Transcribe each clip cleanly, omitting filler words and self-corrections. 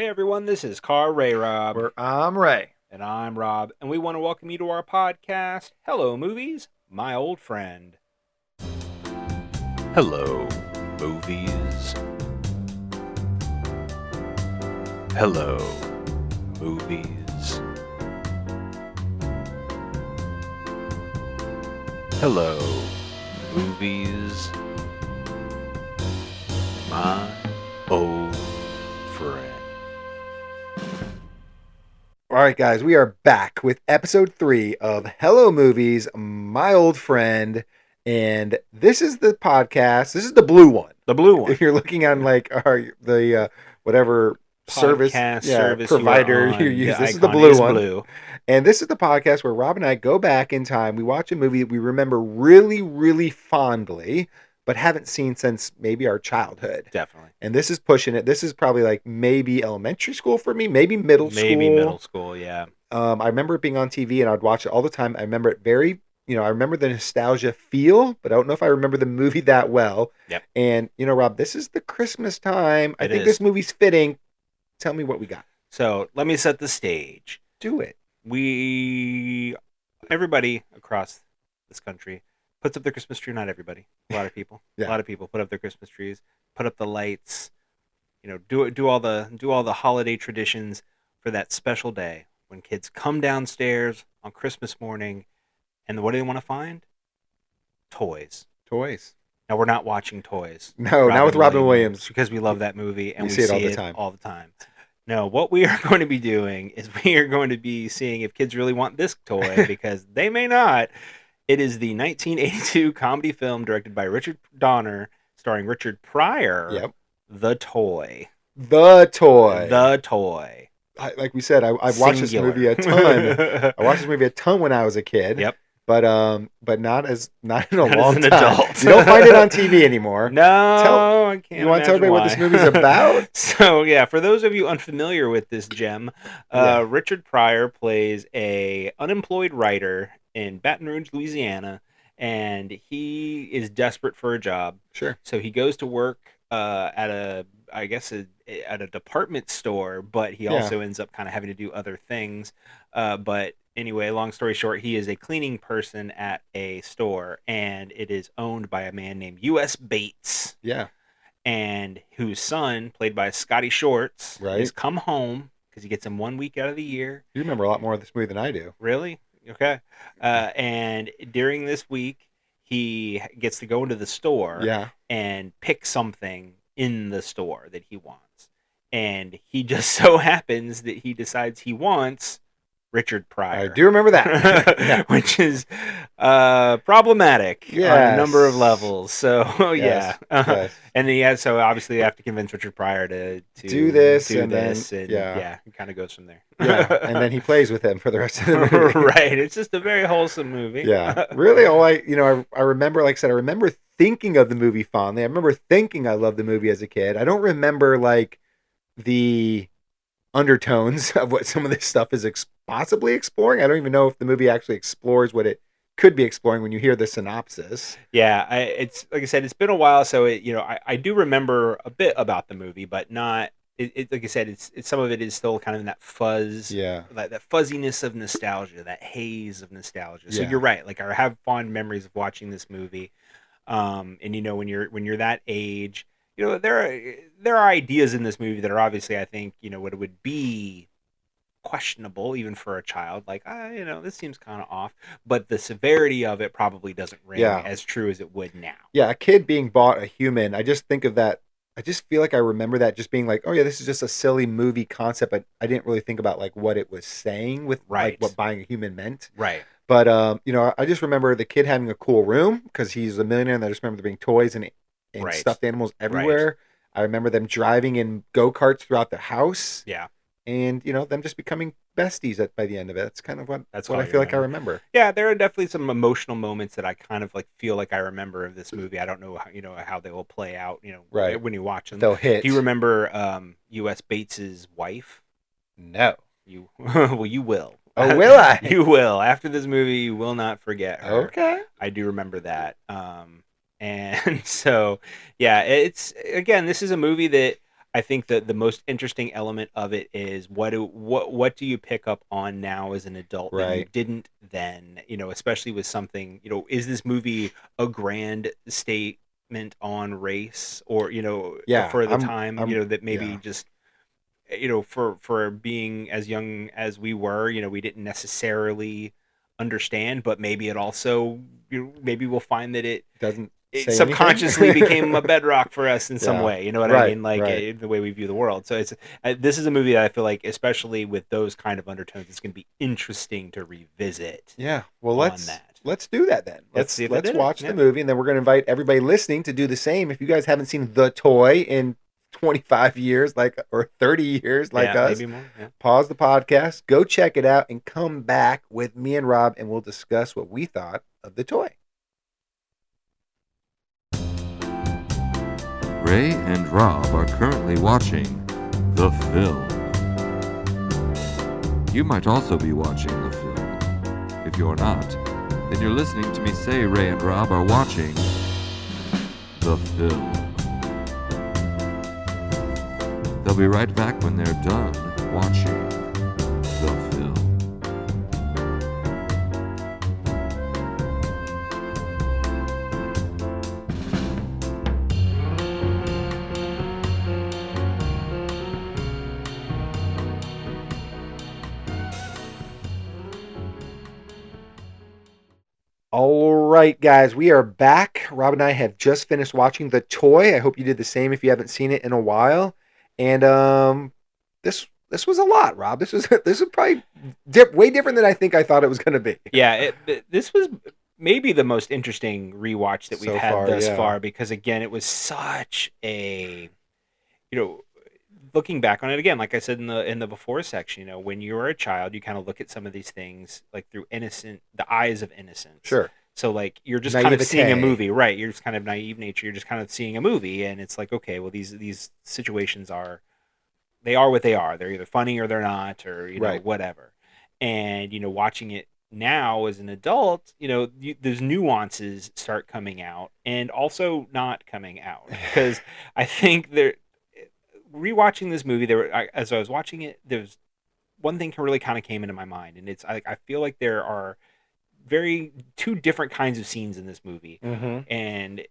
Hey everyone, this is RayRob. Where I'm Ray. And I'm Rob, and we want to welcome you to our podcast, Hello Movies, My Old Friend. Hello, movies. Hello, movies. Hello, movies. My old friend. All right, guys, we are back with episode 3 of Hello Movies, My Old Friend. And this is the podcast. This is the blue one. The blue one. If you're looking on the whatever Podcast service provider you're on, you use, the this is the icon blue is one. blue. And this is the podcast where Rob and I go back in time. We watch a movie that we remember really, really fondly, but haven't seen since maybe our childhood. Definitely. And this is pushing it. This is probably like maybe elementary school for me, maybe middle school. Maybe middle school, yeah. I remember it being on TV and I'd watch it all the time. I remember it I remember the nostalgia feel, but I don't know if I remember the movie that well. Yep. And, Rob, this is the Christmas time. I think is. this movie's fitting. Tell me what we got. So let me set the stage. Do it. Everybody across this country puts up their Christmas tree. Not everybody. A lot of people. Yeah. A lot of people put up their Christmas trees, put up the lights. Do all the holiday traditions for that special day when kids come downstairs on Christmas morning, and what do they want to find? Toys. Toys. Now we're not watching Toys. No, not with Robin Williams. Because we love that movie and We we see it all the time. No, what we are going to be doing is we are going to be seeing if kids really want this toy because they may not. It is the 1982 comedy film directed by Richard Donner, starring Richard Pryor. Yep. The Toy. The Toy. The Toy. Like we said, I've watched this movie a ton. I watched this movie a ton when I was a kid. Yep. But not in a Not long as an time. adult. You don't find it on TV anymore. No, I can't. You want to tell imagine everybody what why. this movie's about? So yeah, for those of you unfamiliar with this gem, Yeah. Richard Pryor plays a unemployed writer in Baton Rouge, Louisiana, and he is desperate for a job. Sure. So he goes to work at a department store, but he also ends up kind of having to do other things. But anyway, long story short, he is a cleaning person at a store, and it is owned by a man named U.S. Bates. Yeah. And whose son, played by Scotty Schwartz, Right. has come home because he gets him 1 week out of the year. You remember a lot more of this movie than I do. Really? Okay. And during this week, he gets to go into the store and pick something in the store that he wants. And he just so happens that he decides he wants Richard Pryor. I do remember that. Which is problematic on a number of levels. So, Yes. Yes. And then, so obviously you have to convince Richard Pryor to do this, and then it kind of goes from there. Yeah, and then he plays with him for the rest of the movie. Right. It's just a very wholesome movie. Yeah. Really, I remember, like I said, I remember thinking of the movie fondly. I remember thinking I loved the movie as a kid. I don't remember, like, the undertones of what some of this stuff is possibly exploring. I don't even know if the movie actually explores what it could be exploring when you hear the synopsis. Yeah, it's like I said, it's been a while, so I do remember a bit about the movie, but not. Like I said, it's some of it is still kind of in that fuzz, that fuzziness of nostalgia, that haze of nostalgia. So you're right. Like I have fond memories of watching this movie, and when you're that age, there are ideas in this movie that are obviously, I think, what it would be questionable even for a child, like this seems kind of off, but the severity of it probably doesn't ring as true as it would now. A kid being bought a human, I just think of that. I just feel like I remember that just being like, oh yeah, this is just a silly movie concept, but I didn't really think about like what it was saying with like what buying a human meant. Right. But I just remember the kid having a cool room because he's a millionaire, and I just remember there being toys and stuffed animals everywhere. Right. I remember them driving in go-karts throughout the house. Yeah. And them just becoming besties by the end of it. That's kind of what I feel like I remember. Yeah, there are definitely some emotional moments that I kind of like feel like I remember of this movie. I don't know how they will play out. When you watch them, they'll hit. Do you remember U.S. Bates's wife? No. You will. Oh, will I? You will. After this movie, you will not forget her. Okay. I do remember that. And so, yeah, this is a movie that I think that the most interesting element of it is what do you pick up on now as an adult that you didn't then, especially with something, is this movie a grand statement on race or, for the time, that maybe just, for being as young as we were, we didn't necessarily understand, but maybe it also, maybe we'll find that it subconsciously became a bedrock for us in some way. You know what I mean? Like the way we view the world. So this is a movie that I feel like, especially with those kind of undertones, it's going to be interesting to revisit. Yeah. Well, let's do that then. Let's watch the movie, and then we're going to invite everybody listening to do the same. If you guys haven't seen The Toy in 25 years, or 30 years, like us, maybe more, pause the podcast, go check it out, and come back with me and Rob, and we'll discuss what we thought of The Toy. Ray and Rob are currently watching the film. You might also be watching the film. If you're not, then you're listening to me say Ray and Rob are watching the film. They'll be right back when they're done watching the film. All right, guys, we are back. Rob and I have just finished watching The Toy. I hope you did the same if you haven't seen it in a while. And this was a lot, Rob. This was probably way different than I think I thought it was going to be. Yeah, this was maybe the most interesting rewatch that we've had thus far, because again, it was such a, looking back on it again, like I said in the before section, when you were a child, you kind of look at some of these things like through the eyes of innocence. Sure. So like you're just kind of seeing a movie, right? You're just kind of naive nature. You're just kind of seeing a movie, and it's like, okay, well these situations are what they are. They're either funny or they're not, or whatever. And watching it now as an adult, those nuances start coming out, and also not coming out, because I think rewatching this movie, as I was watching it, there's one thing really kind of came into my mind, and it's I feel like there are two different kinds of scenes in this movie, and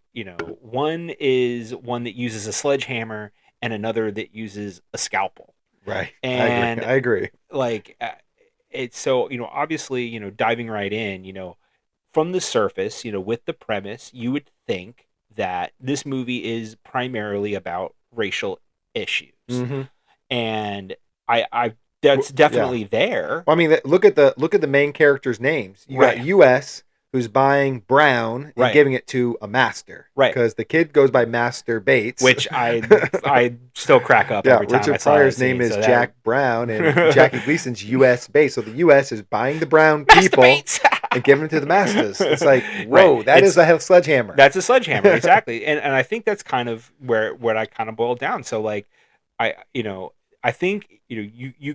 one is one that uses a sledgehammer, and another that uses a scalpel. Right. And I agree. Like it's so obviously diving right in, from the surface, with the premise, you would think that this movie is primarily about racial issues, and I that's definitely there. Well, I mean, look at the main characters' names. You got U.S., who's buying brown and giving it to a master, because the kid goes by Master Bates, which I still crack up every time. Richard I saw Pryor's name is Jack Brown, and Jackie Gleason's U.S. Bates. So the U.S. is buying the brown people and giving them to the masters. It's like, whoa, that is a sledgehammer. That's a sledgehammer, exactly. And I think that's kind of where I kind of boiled down. So like, I think you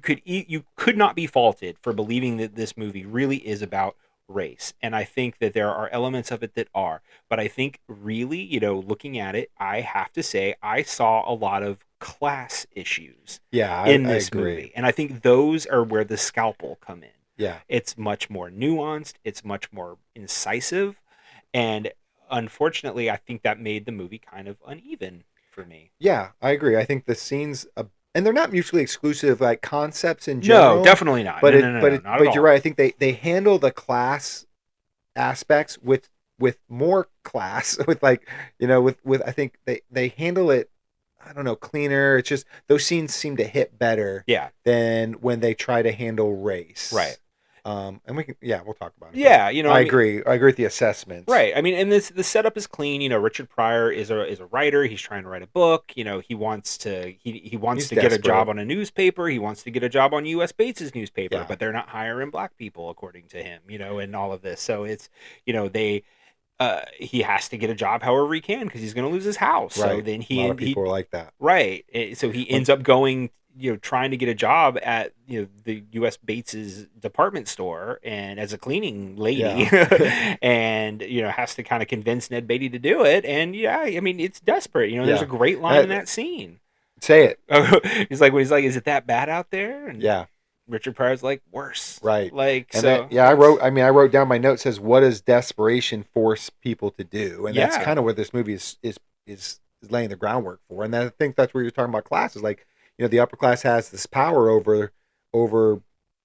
could not be faulted for believing that this movie really is about race, and I think that there are elements of it that are, but I think really, looking at it, I have to say I saw a lot of class issues in this movie, and I think those are where the scalpel come in. Yeah, it's much more nuanced, it's much more incisive, and unfortunately I think that made the movie kind of uneven for me. Yeah, I agree. I think the scenes and they're not mutually exclusive, like concepts in general. No, definitely not. But but you're right. I think they handle the class aspects with more class, with like with I think they handle it, I don't know, cleaner. It's just those scenes seem to hit better. Yeah. Than when they try to handle race. Right. And we'll talk about it. Yeah, I agree with the assessment. Right. I mean, and the setup is clean. Richard Pryor is a writer. He's trying to write a book. He wants to get a job on a newspaper. He wants to get a job on U.S. Bates's newspaper, but they're not hiring black people according to him. And all of this. So it's he has to get a job however he can because he's going to lose his house. Right. So then a lot of people are like that. Right. So he ends up going, trying to get a job at, the U.S. Bates's department store and as a cleaning lady and, has to kind of convince Ned Beatty to do it. And I mean, it's desperate. There's a great line in that scene. Say it. He's like, is it that bad out there? And yeah. Richard Pryor's like, worse. Right. Like, and so. I wrote down my note says, what does desperation force people to do? And that's kind of what this movie is laying the groundwork for. And I think that's where you're talking about classes. Like, the upper class has this power over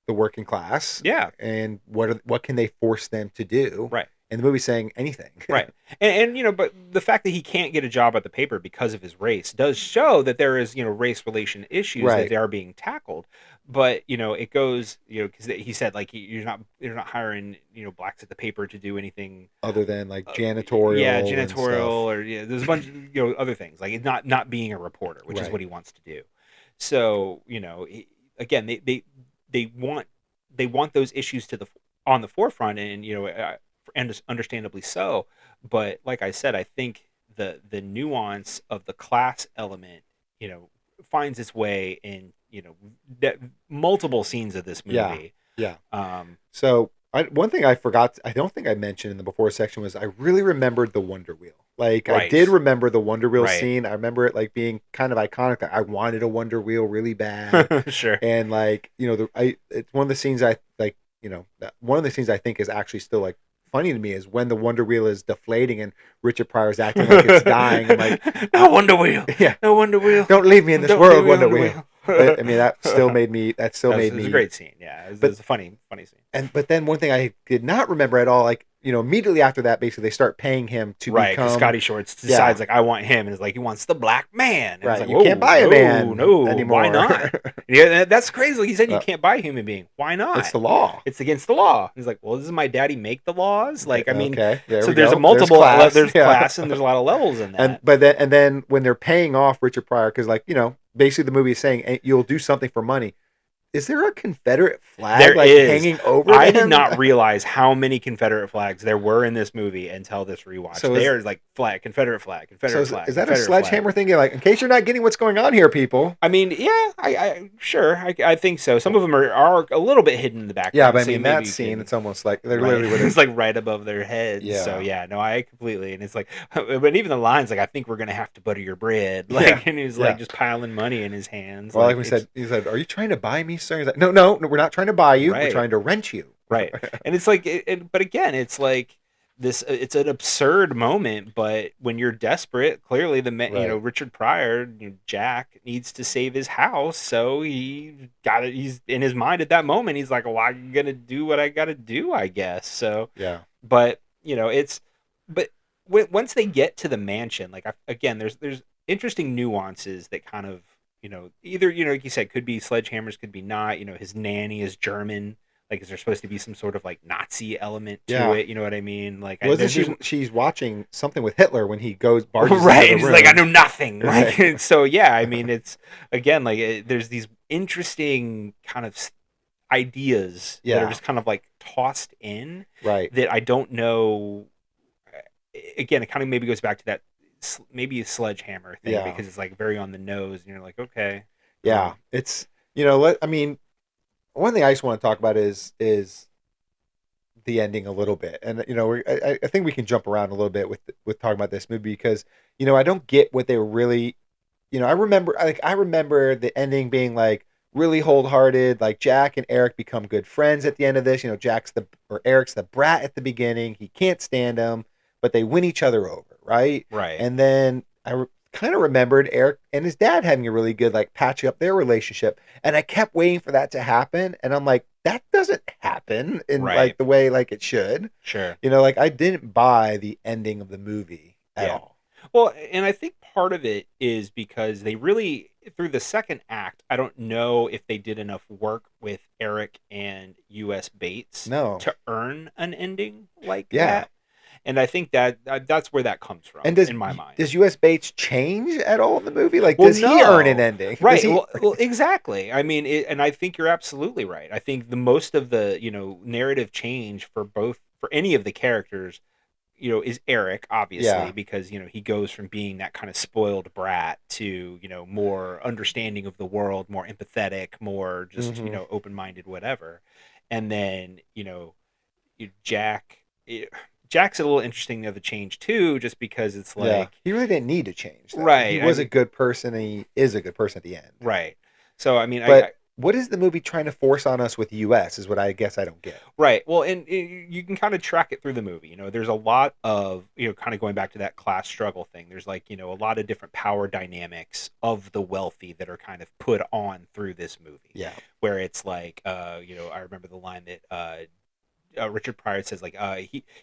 the working class. Yeah. And what can they force them to do? Right. And the movie's saying anything. Right. And but the fact that he can't get a job at the paper because of his race does show that there is, race relation issues that they are being tackled. But, it goes, because he said, like, you're not hiring, blacks at the paper to do anything other than like janitorial. Yeah, janitorial or there's a bunch of, other things, like not being a reporter, which is what he wants to do. So, again, they want those issues on the forefront, and and understandably so. But like I said, I think the nuance of the class element, finds its way in multiple scenes of this movie. Yeah. So one thing I forgot, I don't think I mentioned in the before section, was I really remembered the Wonder Wheel. Like, I did remember the Wonder Wheel scene. I remember it like being kind of iconic. I wanted a Wonder Wheel really bad. Sure. And like, it's one of the scenes I like, one of the scenes I think is actually still like funny to me is when the Wonder Wheel is deflating and Richard Pryor's acting like it's dying. I'm like, no Wonder Wheel. Yeah. No Wonder Wheel. Don't leave me in this world, Wonder Wheel. But, I mean, that still made me. It was a great scene. Yeah, it was a funny scene. But then one thing I did not remember at all, like, immediately after that, basically they start paying him to become. Scotty Schwartz decides like, I want him, and it's like he wants the black man. And right, like, you can't buy a man anymore. Why not? Yeah, that's crazy. Like he said, you can't buy a human being. Why not? It's the law. It's against the law. He's like, well, doesn't my daddy make the laws? Like, I mean, okay, so there's a multiple. There's class, and there's a lot of levels in that. And then when they're paying off Richard Pryor, because like basically the movie is saying, hey, you'll do something for money. Is there a Confederate flag hanging over I him? did not realize how many Confederate flags there were in this movie until this rewatch. So there's like Confederate flag. Is that a sledgehammer thing? You're like, in case you're not getting what's going on here, people. I mean, yeah, I think so. Some of them are a little bit hidden in the background. Yeah, but I mean, that scene, it's almost like they're literally it's like right above their heads. Yeah. So yeah, no, I completely, and it's like, but even the lines like, I think we're gonna have to butter your bread, like, and he's like just piling money in his hands. Well, like we said, he said, "Are you trying to buy me, sir?" He's like, no, we're not trying to buy you. We're trying to rent you. Right. And it's like, but again, it's like this. It's an absurd moment, but when you're desperate, clearly Richard Pryor, Jack, needs to save his house, so he's in his mind at that moment. He's like, well, I'm gonna do what I gotta do, I guess. So yeah. But once they get to the mansion, like again, there's interesting nuances that kind of. Either, like you said, could be sledgehammers, could be not. His nanny is German. Like, is there supposed to be some sort of like Nazi element to it? You know what I mean? Like, she's watching something with Hitler when he barges right? Into the room. Like, I know nothing. Right. Like, so yeah, I mean, it's again like there's these interesting kind of ideas that are just kind of like tossed in, right? That I don't know. Again, it kind of maybe goes back to that. Maybe a sledgehammer thing because it's like very on the nose and you're like, okay. Yeah. It's, I mean, one thing I just want to talk about is the ending a little bit. And, I think we can jump around a little bit with talking about this movie because, I don't get what they were really, I remember the ending being like really wholehearted, like Jack and Eric become good friends at the end of this. Eric's the brat at the beginning. He can't stand him, but they win each other over. Right. And then I kind of remembered Eric and his dad having a really good, like, patching up their relationship. And I kept waiting for that to happen. And I'm like, that doesn't happen in like the way like it should. Sure. Like I didn't buy the ending of the movie at all. Well, and I think part of it is because they really, through the second act, I don't know if they did enough work with Eric and U.S. Bates to earn an ending like that. And I think that's where that comes from, in my mind. Does U.S. Bates change at all in the movie? Like, does he earn an ending? Right. Well, exactly. I mean, and I think you're absolutely right. I think the most of the narrative change for any of the characters, is Eric, obviously, because he goes from being that kind of spoiled brat to more understanding of the world, more empathetic, more just open-minded, whatever. And then Jack. Jack's a little interesting of a change too, just because it's like he really didn't need to change, though. Right. He was a good person, and he is a good person at the end. Right. So I mean, but what is the movie trying to force on us with the U.S. is what I guess I don't get. Right. Well, and you can kind of track it through the movie. You know, there's a lot of, you know, kind of going back to that class struggle thing. There's like, you know, a lot of different power dynamics of the wealthy that are kind of put on through this movie. Yeah. Where it's like, you know, I remember the line that Richard Pryor says, like,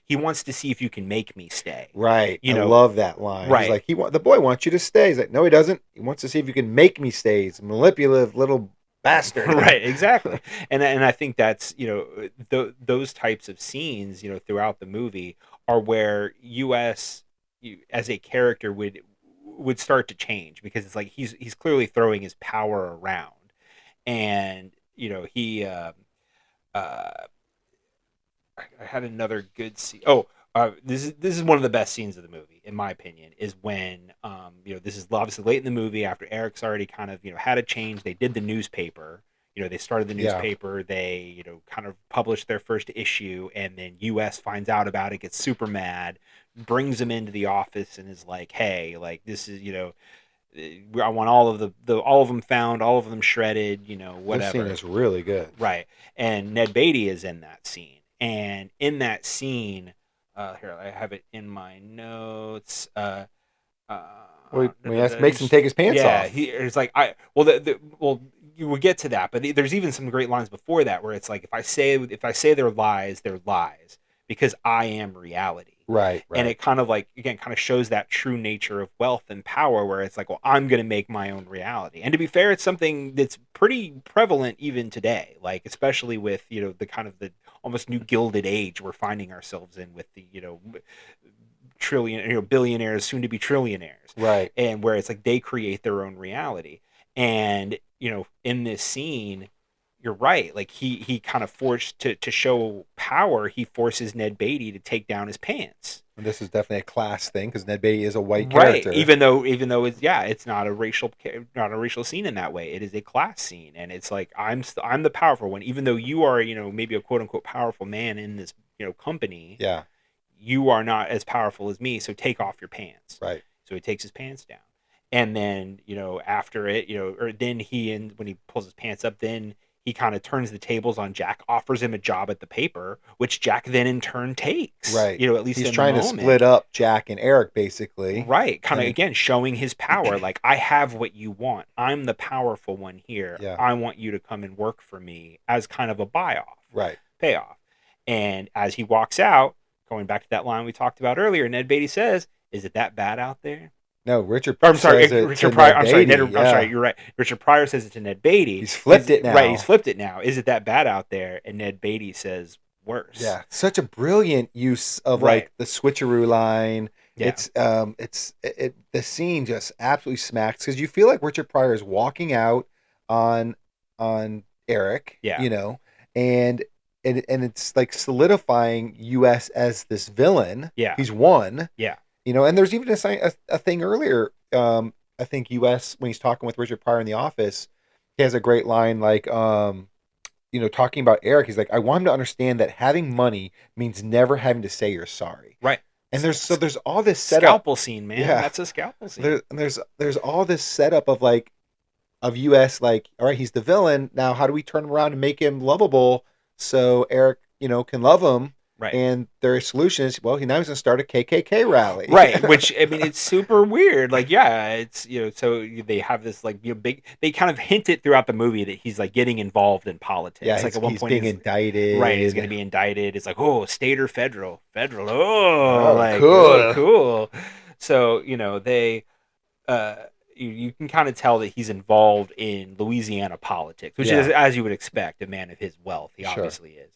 he wants to see if you can make me stay. Right. You know, I love that line. Right. He's like, the boy wants you to stay. He's like, no, he doesn't. He wants to see if you can make me stay. He's a manipulative little bastard. Right, exactly. And I think that's, you know, those types of scenes, you know, throughout the movie are where US as a character would start to change, because it's like he's clearly throwing his power around. And, you know, he I had another good scene. This is one of the best scenes of the movie, in my opinion, is when, you know, this is obviously late in the movie after Eric's already kind of, you know, had a change. They did the newspaper, you know, they started the newspaper, they, you know, kind of published their first issue, and then US finds out about it, gets super mad, brings him into the office and is like, hey, like, this is, you know, I want all of all of them found, all of them shredded, you know, whatever. This scene is really good. Right. And Ned Beatty is in that scene. And in that scene, here, I have it in my notes. When he makes him take his pants off. Yeah, it's like, well, you will get to that, but there's even some great lines before that where it's like, if I say they're lies, because I am reality. Right. And it kind of like, again, kind of shows that true nature of wealth and power, where it's like, well, I'm going to make my own reality. And to be fair, it's something that's pretty prevalent even today, like, especially with, you know, the kind of the almost new gilded age we're finding ourselves in with the, you know, billionaires, soon to be trillionaires. Right. And where it's like they create their own reality. And, you know, in this scene, you're right. Like he kind of forced to show power. He forces Ned Beatty to take down his pants. And this is definitely a class thing, because Ned Beatty is a white character. Right. Even though it's not a racial scene in that way. It is a class scene, and it's like I'm the powerful one. Even though you are, you know, maybe a quote unquote powerful man in this, you know, company. Yeah. You are not as powerful as me, so take off your pants. Right. So he takes his pants down, and then, you know, after it, you know, or then when he pulls his pants up, then he kind of turns the tables on Jack, offers him a job at the paper, which Jack then in turn takes. Right. You know, at least he's trying to split up Jack and Eric, basically. Right. Kind of, again, showing his power. Like, I have what you want. I'm the powerful one here. Yeah. I want you to come and work for me, as kind of a buy-off. Right. Payoff. And as he walks out, going back to that line we talked about earlier, Ned Beatty says, "Is it that bad out there?" No, Richard Pryor. I'm sorry, you're right. Richard Pryor says it to Ned Beatty. He's flipped it now. Right, he's flipped it now. Is it that bad out there? And Ned Beatty says, worse. Yeah, such a brilliant use of like the switcheroo line. Yeah. The scene just absolutely smacks, because you feel like Richard Pryor is walking out on Eric. Yeah, you know, and it's like solidifying US as this villain. Yeah, he's won. Yeah. You know, and there's even a thing earlier. I think US, when he's talking with Richard Pryor in the office, he has a great line like, you know, talking about Eric. He's like, I want him to understand that having money means never having to say you're sorry. Right. And there's all this setup. Scalpel scene, man. Yeah. That's a scalpel scene. There's all this setup of like, of US, like, all right, he's the villain. Now, how do we turn him around and make him lovable so Eric, you know, can love him? Right. And their solution is, well, now he's going to start a KKK rally. Right. Which, I mean, it's super weird. Like, yeah, it's, you know, so they have this, like, you know, they kind of hint it throughout the movie that he's, like, getting involved in politics. Yeah, like, at one point, being indicted. Right. He's going to be indicted. It's like, oh, state or federal? Federal. Oh, like, cool. Cool. So, you know, they, you can kind of tell that he's involved in Louisiana politics, which is, as you would expect, a man of his wealth. He obviously is.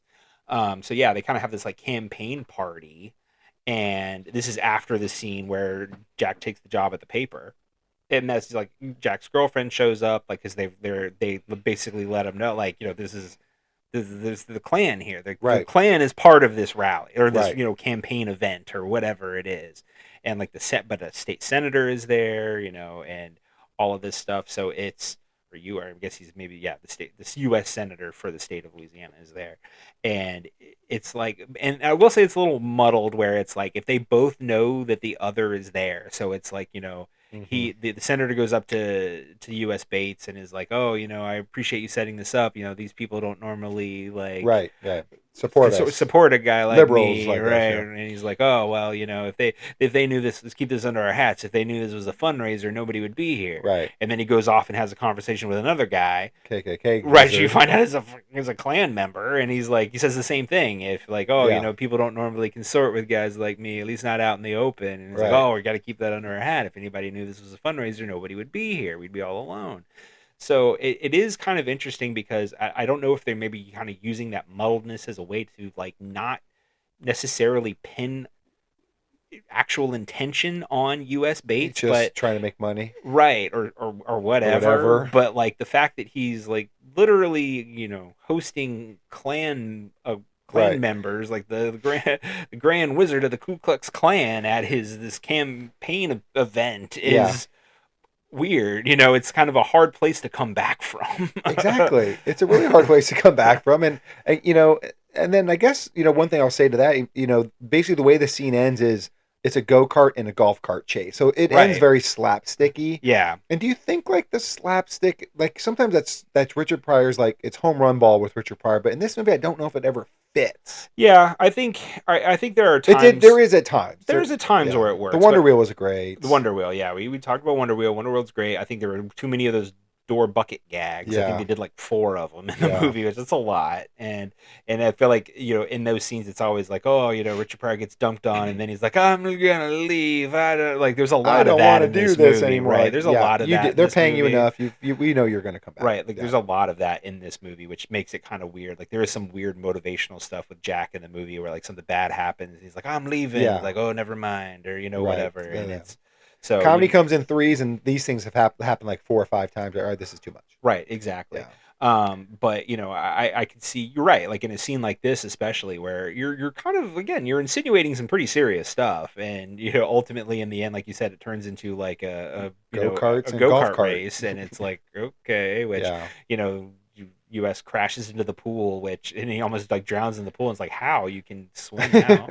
So yeah, they kind of have this like campaign party, and this is after the scene where Jack takes the job at the paper, and that's like Jack's girlfriend shows up, like, because they basically let him know, like, you know, this is the Klan here. The Klan is part of this rally or this you know, campaign event or whatever it is, and like but a state senator is there, you know, and all of this stuff. So it's I guess he's maybe this U.S. senator for the state of Louisiana is there, and it's like, and I will say it's a little muddled where it's like if they both know that the other is there, so it's like the senator goes up to U.S. Bates and is like, oh, I appreciate you setting this up. These people don't normally like support a guy like liberals me, like right? us, yeah. And he's like, oh well, if they knew this, let's keep this under our hats. If they knew this was a fundraiser, nobody would be here, right? And then he goes off and has a conversation with another guy, KKK, right? So you find out he's a Klan member, and he says the same thing. If like, people don't normally consort with guys like me, at least not out in the open, and he's like, oh, we got to keep that under our hat. If anybody knew this was a fundraiser, nobody would be here. We'd be all alone. So it is kind of interesting because I don't know if they're maybe kind of using that muddledness as a way to like not necessarily pin actual intention on U.S. Bates, just but trying to make money, right? Or whatever. But like the fact that he's like literally hosting Klan members, like the Grand Wizard of the Ku Klux Klan at this campaign event is weird. It's kind of a hard place to come back from. Exactly. It's a really hard place to come back from. And then I guess, one thing I'll say to that, basically the way the scene ends is it's a go-kart and a golf cart chase. So it ends very slapsticky. Yeah. And do you think like the slapstick, like sometimes that's Richard Pryor's, like it's home run ball with Richard Pryor, but in this movie I don't know if it ever fits. Yeah, I think there are times. There is at times. There's at times where it works. The Wonder Wheel was great. The Wonder Wheel, yeah. We talked about Wonder Wheel. Wonder Wheel's great. I think there were too many of those door bucket gags. I think they did like 4 of them in the movie, which is a lot. And I feel like, in those scenes it's always like, oh, Richard Pryor gets dunked on and then he's like, I'm gonna leave. I don't like there's a lot of that in this movie, anymore. Right? There's a lot of that. They're paying you enough. We know you're gonna come back. Right. Like there's a lot of that in this movie, which makes it kind of weird. Like there is some weird motivational stuff with Jack in the movie where like something bad happens. He's like, I'm leaving. Like, oh, never mind, or whatever. And it's so comedy comes in threes, and these things have happened like 4 or 5 times. All right, this is too much. Right, exactly. Yeah. But I can see you're right. Like in a scene like this, especially where you're kind of you're insinuating some pretty serious stuff, and ultimately in the end, like you said, it turns into like a go-kart race, and it's like okay, which U.S. crashes into the pool, and he almost like drowns in the pool. And it's like, how you can swim now?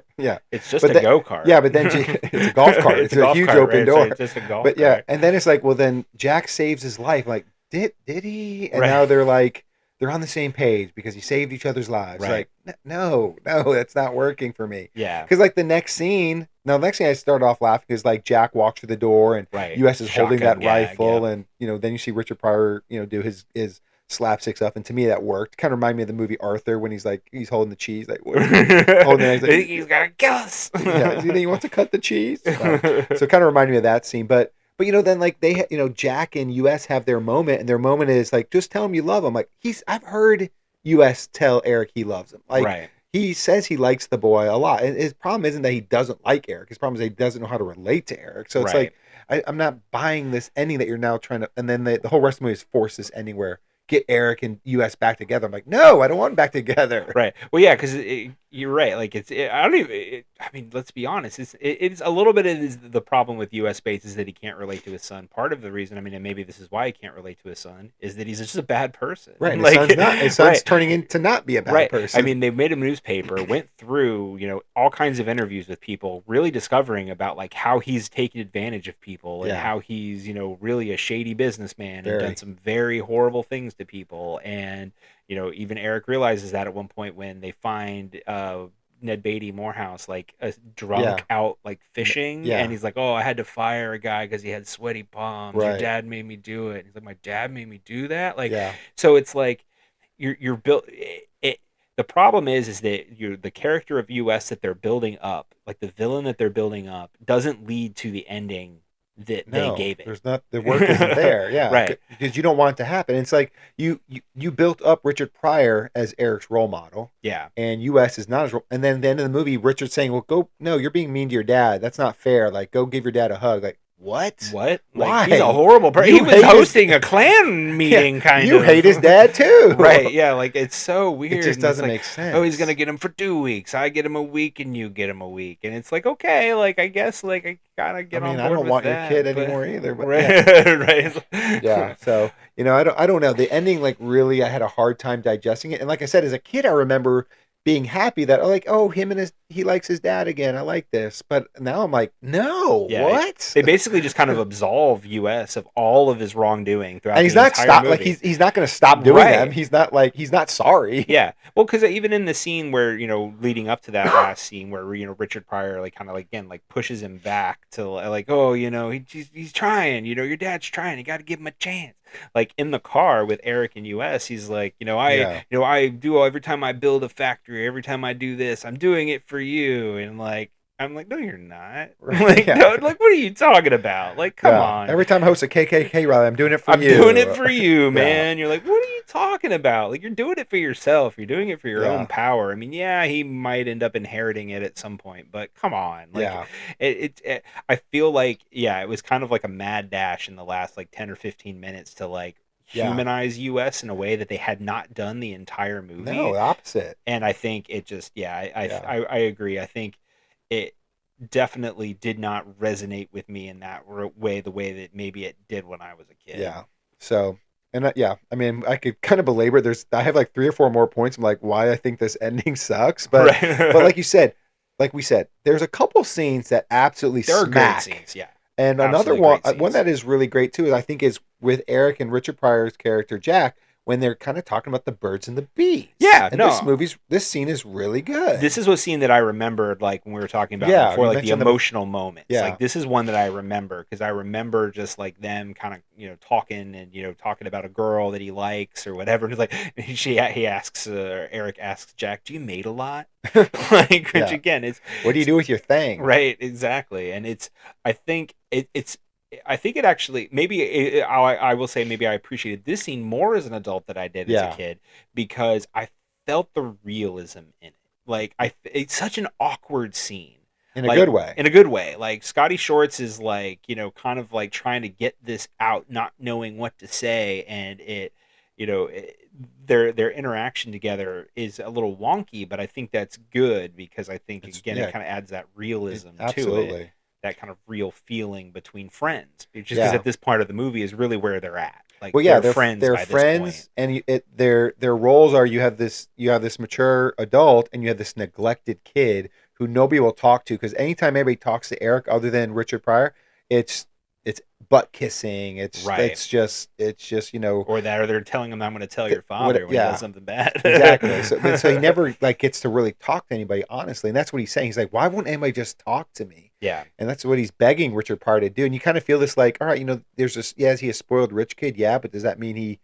It's just a go-kart. Yeah, but then it's a golf cart. It's a huge open door. It's just a golf but cart. And then it's like, well, then Jack saves his life. Like, did he? And now they're on the same page because he saved each other's lives. Right. Like, no, that's not working for me. Yeah. Because like the next scene I start off laughing is like Jack walks through the door and U.S. is holding that rifle, and then you see Richard Pryor do his slapstick stuff, and to me that worked. Kind of remind me of the movie Arthur when he's holding the cheese, like he's gonna kill us. He wants to cut the cheese. So it kind of reminded me of that scene, but then like they Jack and US have their moment, and their moment is like, just tell him you love him. Like I've heard US tell Eric he loves him. Like he says he likes the boy a lot, and his problem isn't that he doesn't like Eric. His problem is that he doesn't know how to relate to Eric. So it's like I'm not buying this ending that you're now trying to, and then the whole rest of the movie is force this ending where get Eric and US back together. I'm like, no, I don't want them back together. Right. Well, yeah, because you're right. Like I mean, let's be honest. It's a little bit of the problem with U.S. Bates is that he can't relate to his son. Part of the reason, I mean, and maybe this is why he can't relate to his son, is that he's just a bad person. Right. His son's turning into not be a bad person. I mean, they made a newspaper, went through, all kinds of interviews with people, really discovering about like how he's taken advantage of people and how he's, really a shady businessman and done some very horrible things to people. And, even Eric realizes that at one point when they find Ned Beatty Morehouse like a drunk out like fishing, and he's like, oh, I had to fire a guy because he had sweaty palms. Your dad made me do it. And he's like, my dad made me do that. Like, so it's like you're built. The problem is that the character of US that they're building up, like the villain that they're building up, doesn't lead to the ending that they gave it. There's not, the work isn't there. Yeah. Right. Because you don't want it to happen. It's like you built up Richard Pryor as Eric's role model. Yeah. And US is not his role. And then at the end of the movie, Richard's saying, well, no, you're being mean to your dad. That's not fair. Like, go give your dad a hug. Like, What? What? Why? Like, he's a horrible person. He was hosting a Klan meeting, kind of. You hate his dad too, right? Yeah, like it's so weird. It just doesn't make sense. Oh, he's gonna get him for 2 weeks. I get him a week, and you get him a week, and it's like, okay, like I guess, like I gotta get on board. I don't want that, your kid anymore either. But right. Yeah. So I don't know. The ending, like, really, I had a hard time digesting it. And like I said, as a kid, I remember being happy that, like, oh, he likes his dad again. I like this. But now I'm like, no, what? They basically just kind of absolve US of all of his wrongdoing throughout. And he's the not entire movie. like he's not going to stop doing them. He's not sorry. Yeah. Well, because even in the scene where, leading up to that last scene where, Richard Pryor, like, kind of, like, again, like, pushes him back to, like, oh, he's trying, your dad's trying, you got to give him a chance. Like, in the car with Eric and US, he's like, I do, every time I build a factory, every time I do this, I'm doing it for you. And, like, I'm like, no, you're not. Like, no, like, what are you talking about? Like, come on. Every time I host a KKK rally, I'm doing it for you. I'm doing it for you, man. You're like, what are you talking about? Like, you're doing it for yourself. You're doing it for your own power. I mean, he might end up inheriting it at some point, but come on. Like, I feel like, it was kind of like a mad dash in the last, like, 10 or 15 minutes to, like, humanize US in a way that they had not done the entire movie. No, the opposite. And I think it just, I agree. I think it definitely did not resonate with me in that way, the way that maybe it did when I was a kid. Yeah. So, and I mean, I could kind of belabor it. I have like 3 or 4 more points. I'm like, why I think this ending sucks. But, but like we said, there's a couple scenes that absolutely there smack. Are great scenes, yeah. And another one that is really great too, I think, is with Eric and Richard Pryor's character Jack, when they're kind of talking about the birds and the bees. Yeah, and this scene is really good. This is a scene that I remembered, like, when we were talking about before, like, the emotional moments. Yeah. Like, this is one that I remember, because I remember just, like, them kind of, talking and, talking about a girl that he likes or whatever. And it's like, Eric asks Jack, do you mate a lot? Like, which again, it's... What do you do with your thing? Right, exactly. And I think it actually, maybe I will say maybe I appreciated this scene more as an adult than I did as a kid, because I felt the realism in it. Like, it's such an awkward scene. In a good way. In a good way. Like, Scotty Schwartz is, like, kind of like trying to get this out, not knowing what to say, and their interaction together is a little wonky, but I think that's good, because I think, it kind of adds that realism to it. That kind of real feeling between friends, because at this part of the movie is really where they're at. Like, they're friends. They're friends, and their roles are, you have this mature adult, and you have this neglected kid who nobody will talk to, because anytime anybody talks to Eric other than Richard Pryor, it's butt kissing. It's just or they're telling him, I'm going to tell your father when he does something bad. Exactly. So he never, like, gets to really talk to anybody honestly, and that's what he's saying. He's like, why won't anybody just talk to me? Yeah. And that's what he's begging Richard Pryor to do. And you kind of feel this, like, all right, there's this, is he a spoiled rich kid? Yeah, but does that mean he,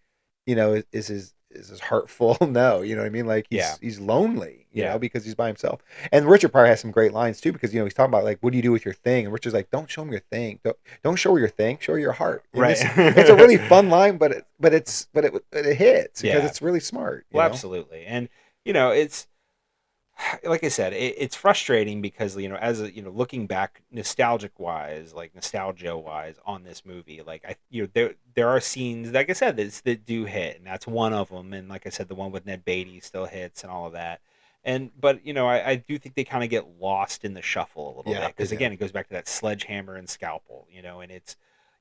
is his heart full? No, you know what I mean? Like, he's lonely, you know, because he's by himself. And Richard Pryor has some great lines too, because he's talking about, like, what do you do with your thing? And Richard's like, don't show him your thing. Don't show her your thing. Show her your heart. And right. It's a really fun line, but it hits because it's really smart. Well, absolutely. And it's, like I said, it's frustrating because, as looking back nostalgia wise on this movie, like, there are scenes, like I said, that do hit, and that's one of them. And like I said, the one with Ned Beatty still hits and all of that. But I do think they kind of get lost in the shuffle a little bit, because again, it goes back to that sledgehammer and scalpel, and it's,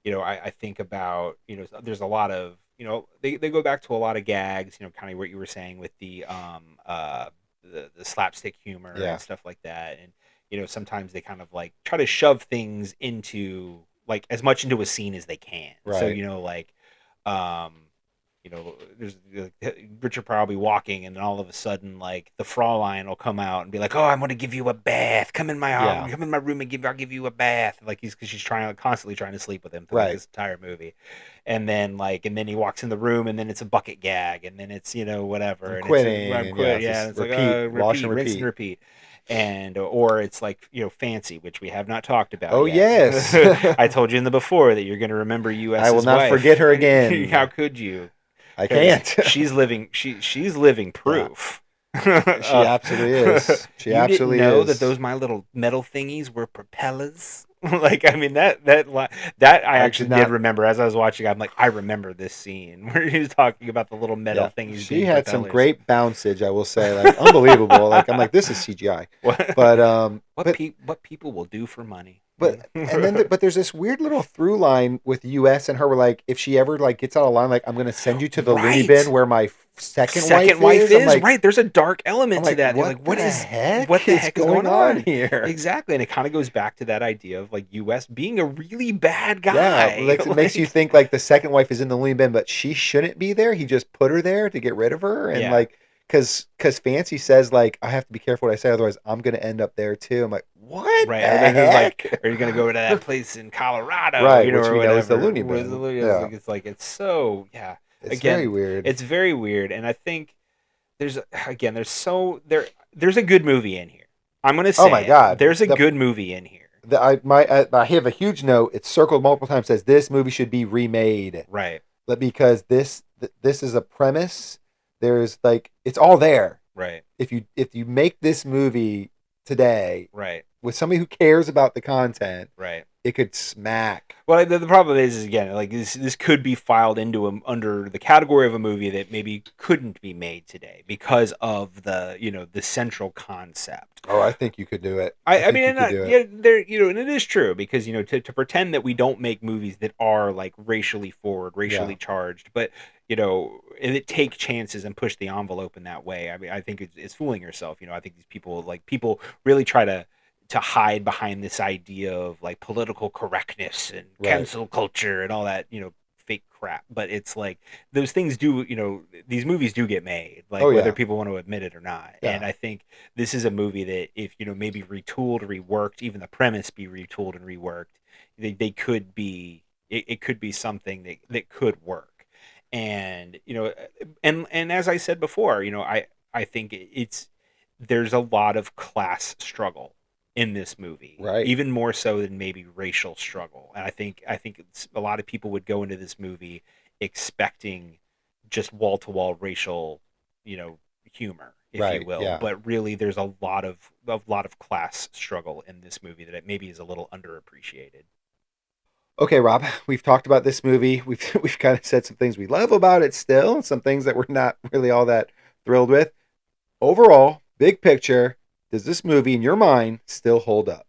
I think about, there's a lot of, they go back to a lot of gags, kind of what you were saying with the slapstick humor and stuff like that, and sometimes they kind of, like, try to shove things into, like, as much into a scene as they can. Right. So there's Richard Pryor will be walking, and then all of a sudden, like, the Fraulein will come out and be like, "Oh, I'm going to give you a bath. Come in my come in my room and I'll give you a bath." Like, because she's constantly trying to sleep with him through this entire movie, and then he walks in the room, and then it's a bucket gag, and then it's whatever, I'm quitting, it's repeat, like wash and rinse and repeat. And or it's like Fancy, which we have not talked about. Oh yet. yes, I told you in the before that you're going to remember U.S. I will not forget her again. How could you? I can't. She's living. She's living proof. She absolutely is. She absolutely didn't know is. that those My Little Metal thingies were propellers. Like, I mean, that I actually did remember as I was watching. I'm like, I remember this scene where he was talking about the little metal thing. She had some great bouncage, I will say, like unbelievable. Like, I'm like, this is CGI. But what people will do for money. But and then but there's this weird little through line with US and her, where like if she ever like gets out of line, like I'm gonna send you to the loony bin where my second wife is. Like, right. There's a dark element to that. What the heck is going on here? Exactly, and it kind of goes back to that idea of like US being a really bad guy. Yeah, like it makes you think like the second wife is in the loony bin, but she shouldn't be there. He just put her there to get rid of her, and like. Because Fancy says, like, I have to be careful what I say, otherwise I'm going to end up there, too. I'm like, what? Right. And then like, are you going to go to that place in Colorado? Right, you know, which we know is the loony bin. It's so, It's very weird. It's very weird. And I think there's a good movie in here. I'm going to say, oh my God, there's a good movie in here. I have a huge note. It's circled multiple times. Says this movie should be remade. Right. Because this is a premise. There's like it's all there. Right. If you make this movie today, right, with somebody who cares about the content, right, it could smack. Well, the problem is again, like this could be filed into under the category of a movie that maybe couldn't be made today because of the central concept. Oh, I think you could do it. I mean, and it is true because to pretend that we don't make movies that are like racially forward, racially charged, but and it take chances and push the envelope in that way. I mean, I think it's fooling yourself. I think these people really try to hide behind this idea of like political correctness and cancel culture and all that, fake crap. But it's like those things do, these movies do get made, like whether people want to admit it or not. Yeah. And I think this is a movie that if, maybe retooled, reworked, even the premise be retooled and reworked, they could be, it could be something that could work. And, and as I said before, I think there's a lot of class struggle in this movie, right? Even more so than maybe racial struggle. And I think a lot of people would go into this movie expecting just wall-to-wall racial, humor, if you will. Yeah. But really, there's a lot of class struggle in this movie that it maybe is a little underappreciated. Okay, Rob, we've talked about this movie. We've kind of said some things we love about it still, some things that we're not really all that thrilled with. Overall, big picture, does this movie, in your mind, still hold up?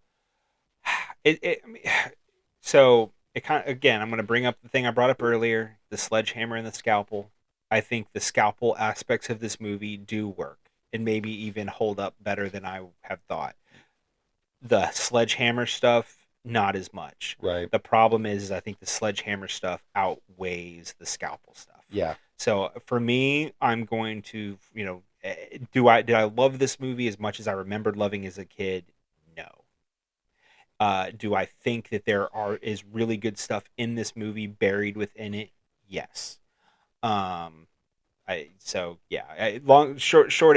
So it kind of, again, I'm going to bring up the thing I brought up earlier, the sledgehammer and the scalpel. I think the scalpel aspects of this movie do work and maybe even hold up better than I have thought. The sledgehammer stuff, not as much. Right. The problem is I think the sledgehammer stuff outweighs the scalpel stuff. Yeah. So for me, I'm going to, did I love this movie as much as I remembered loving as a kid? No. Do I think that is really good stuff in this movie buried within it? Yes. Short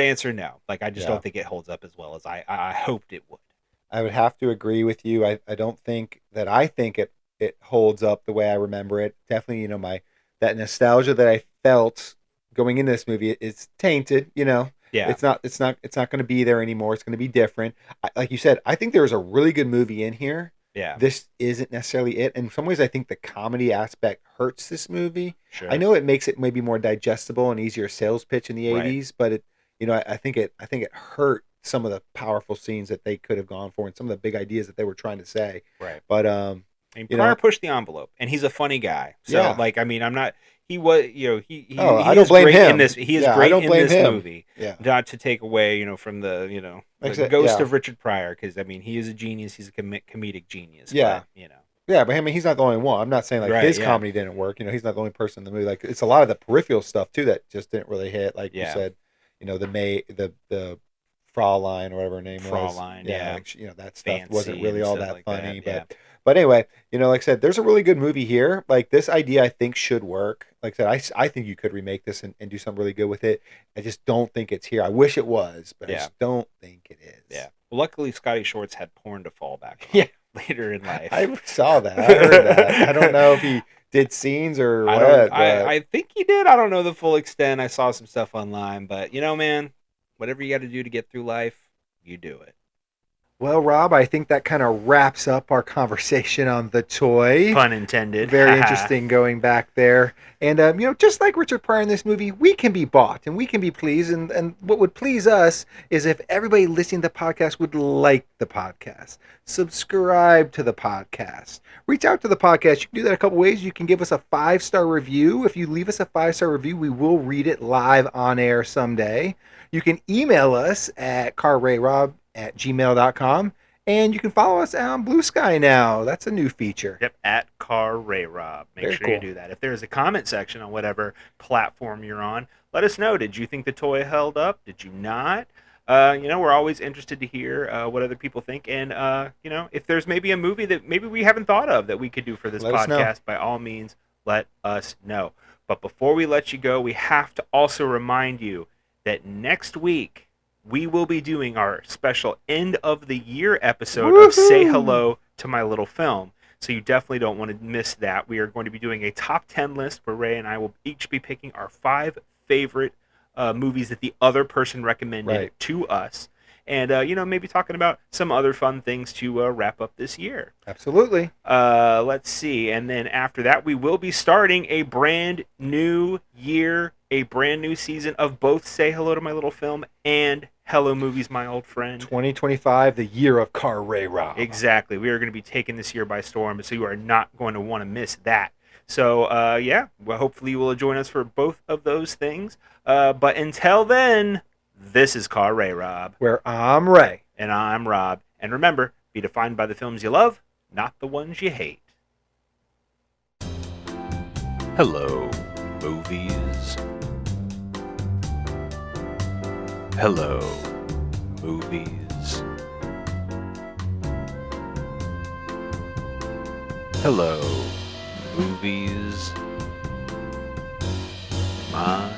answer, no. Like I just don't think it holds up as well as I hoped it would. I would have to agree with you. I don't think that I think it holds up the way I remember it. Definitely, that nostalgia that I felt going into this movie is tainted, Yeah. It's not going to be there anymore. It's going to be different. Like you said, I think there's a really good movie in here. Yeah. This isn't necessarily it. In some ways, I think the comedy aspect hurts this movie. Sure. I know it makes it maybe more digestible and easier sales pitch in the 80s, but it, I think it hurt some of the powerful scenes that they could have gone for and some of the big ideas that they were trying to say. Right. But Pryor pushed the envelope, and he's a funny guy. So I'm not. He was, he I don't blame him. In this, he is great in this movie. Yeah. Not to take away, from the, the ghost of Richard Pryor, because he is a genius. He's a comedic genius. Yeah. But, Yeah, but I mean, he's not the only one. I'm not saying his comedy didn't work. He's not the only person in the movie. Like it's a lot of the peripheral stuff too that just didn't really hit. Like you said, the Fraulein or whatever her name was. Fraulein, like, that stuff wasn't really all that like funny. that, But anyway, like I said, there's a really good movie here. Like this idea, I think should work. Like I said, I think you could remake this and do something really good with it. I just don't think it's here. I wish it was, but I just don't think it is. Yeah. Well, luckily, Scotty Schwartz had porn to fall back on later in life. I saw that. I heard that. I don't know if he did scenes or what. I think he did. I don't know the full extent. I saw some stuff online, but man, whatever you got to do to get through life, you do it. Well, Rob, I think that kind of wraps up our conversation on The Toy. Pun intended. Very interesting going back there. And, just like Richard Pryor in this movie, we can be bought and we can be pleased. And what would please us is if everybody listening to the podcast would like the podcast, subscribe to the podcast, reach out to the podcast. You can do that a couple ways. You can give us a 5-star review. If you leave us a 5-star review, we will read it live on air someday. You can email us at carrayrob@gmail.com. And you can follow us on Blue Sky now. That's a new feature. Yep, at RayRob. Make sure you do that. If there's a comment section on whatever platform you're on, let us know. Did you think The Toy held up? Did you not? We're always interested to hear what other people think. And, if there's maybe a movie that maybe we haven't thought of that we could do for this podcast, by all means, let us know. But before we let you go, we have to also remind you that next week, we will be doing our special end of the year episode of Say Hello to My Little Film. So you definitely don't want to miss that. We are going to be doing a top 10 list where Ray and I will each be picking our 5 favorite movies that the other person recommended to us. And, maybe talking about some other fun things to wrap up this year. Absolutely. Let's see. And then after that, we will be starting a brand new year, a brand new season of both Say Hello to My Little Film and Hello Movies, My Old Friend. 2025, the year of RayRob. Exactly. We are going to be taking this year by storm, so you are not going to want to miss that. So, well, hopefully you will join us for both of those things. But until then, this is RayRob. Where I'm Ray. And I'm Rob. And remember, be defined by the films you love, not the ones you hate. Hello, movies. Hello, movies. Hello, movies. My